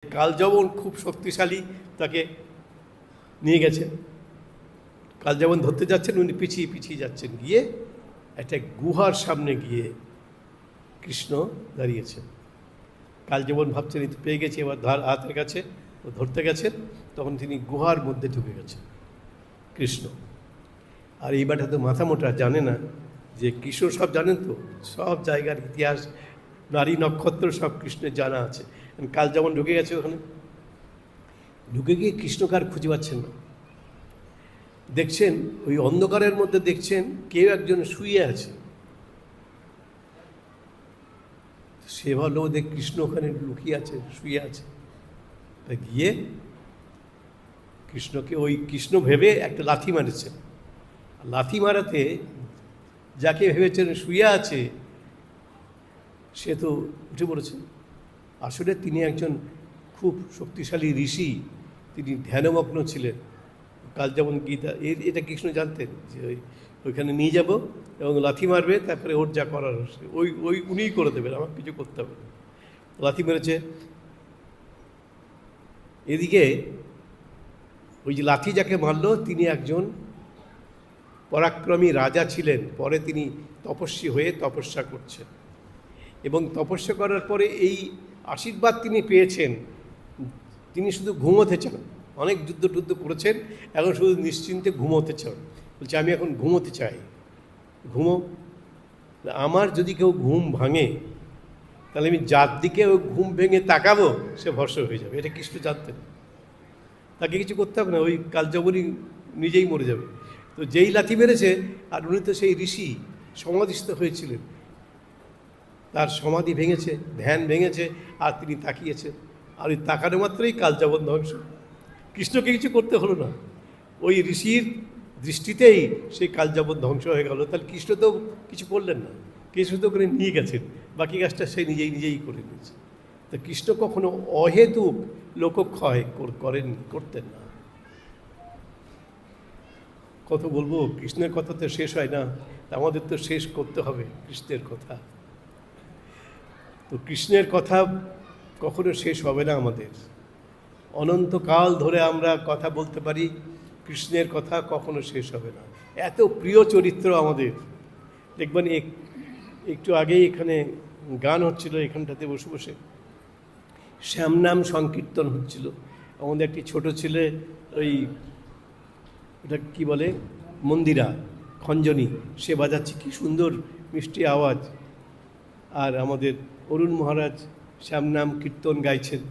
কালযবন খুব শক্তিশালী, তাকে নিয়ে গেছেন। কালযবন ধরতে যাচ্ছেন, উনি পিছিয়ে পিছিয়ে যাচ্ছেন, গিয়ে একটা গুহার সামনে গিয়ে কৃষ্ণ দাঁড়িয়েছেন। কালযবন ভাবছেন এই তো পেয়ে গেছে, এবার হাতের কাছে ধরতে গেছেন, তখন তিনি গুহার মধ্যে ঢুকে গেছেন কৃষ্ণ। আর এই বাটা তো মাথা মোটা, জানে না যে কৃষ্ণ সব জানেন, তো সব জায়গার ইতিহাস, নারী নক্ষত্র সব কৃষ্ণের জানা আছে। কালযবন ঢুকে গেছে ওখানে, ঢুকে গিয়ে কৃষ্ণকে আর খুঁজে পাচ্ছেন না। দেখছেন ওই অন্ধকারের মধ্যে দেখছেন কেউ একজন শুয়ে আছে। সে ভালো দেখ কৃষ্ণ ওখানে লুকিয়ে আছে, শুয়ে আছে। তা গিয়ে কৃষ্ণকে, ওই কৃষ্ণ ভেবে একটা লাথি মারেছে। লাথি মারাতে যাকে ভেবেছেন শুয়ে আছে সে তো উঠে পড়েছে। আসলে তিনি একজন খুব শক্তিশালী ঋষি, তিনি ধ্যানমগ্ন ছিলেন। কালযবন গীতা এটা কৃষ্ণ জানতেন যে ওইখানে নিয়ে যাব এবং লাথি মারবে, তারপরে ওর যা করার ওই উনিই করে দেবেন, আমার কিছু করতে হবে না। লাথি মেরেছে। এদিকে ওই যে লাথি যাকে মারল তিনি একজন পরাক্রমী রাজা ছিলেন, পরে তিনি তপস্বী হয়ে তপস্যা করছেন, এবং তপস্যা করার পরে এই আশীর্বাদ তিনি পেয়েছেন, তিনি শুধু ঘুমোতে চান। অনেক যুদ্ধ করেছেন, এখন শুধু নিশ্চিন্তে ঘুমোতে চান। বলছে আমি এখন ঘুমোতে চাই, ঘুমো। আমার যদি কেউ ঘুম ভাঙে তাহলে আমি যার দিকে ওই ঘুম ভেঙে তাকাবো সে ভস্ম হয়ে যাবে। এটা কৃষ্ণ জানতেন, তাকে কিছু করতে হবে না, ওই কালযবনই নিজেই মরে যাবে। তো যেই লাথি মেরেছে, আর উনি তো সেই ঋষি সমাধিস্থ হয়েছিলেন, তার সমাধি ভেঙেছে, ধ্যান ভেঙেছে, আর তিনি তাকিয়েছেন। আর ওই তাকানো মাত্রই কালযবন ধ্বংস। কৃষ্ণকে কিছু করতে হলো না, ওই ঋষির দৃষ্টিতেই সেই কালযবন ধ্বংস হয়ে গেল। তাহলে কৃষ্ণ তো কিছু করলেন না, কৃষ্ণ তো করে নিয়ে গেছেন, বাকি কাজটা সে নিজেই করে নিয়েছে। তো কৃষ্ণ কখনো অহেতুক লোকক্ষয় করতেন না। কত বলবো, কৃষ্ণের কথা তো শেষ হয় না, আমাদের তো শেষ করতে হবে কৃষ্ণের কথা। তো কৃষ্ণের কথা কখনো শেষ হবে না আমাদের, অনন্তকাল ধরে আমরা কথা বলতে পারি, কৃষ্ণের কথা কখনো শেষ হবে না। এত প্রিয় চরিত্র আমাদের। দেখবেন একটু আগেই এখানে গান হচ্ছিল, এখানটাতে বসে বসে শ্যামনাম সংকীর্তন হচ্ছিল। আমাদের একটি ছোট ছেলে, ওই ওটা কী বলে, মন্দিরা খঞ্জনি, সে বাজাচ্ছে, কি সুন্দর মিষ্টি আওয়াজ। আর আমাদের অরুণ মহারাজ শ্যামনাম কীর্তন গাইছেন।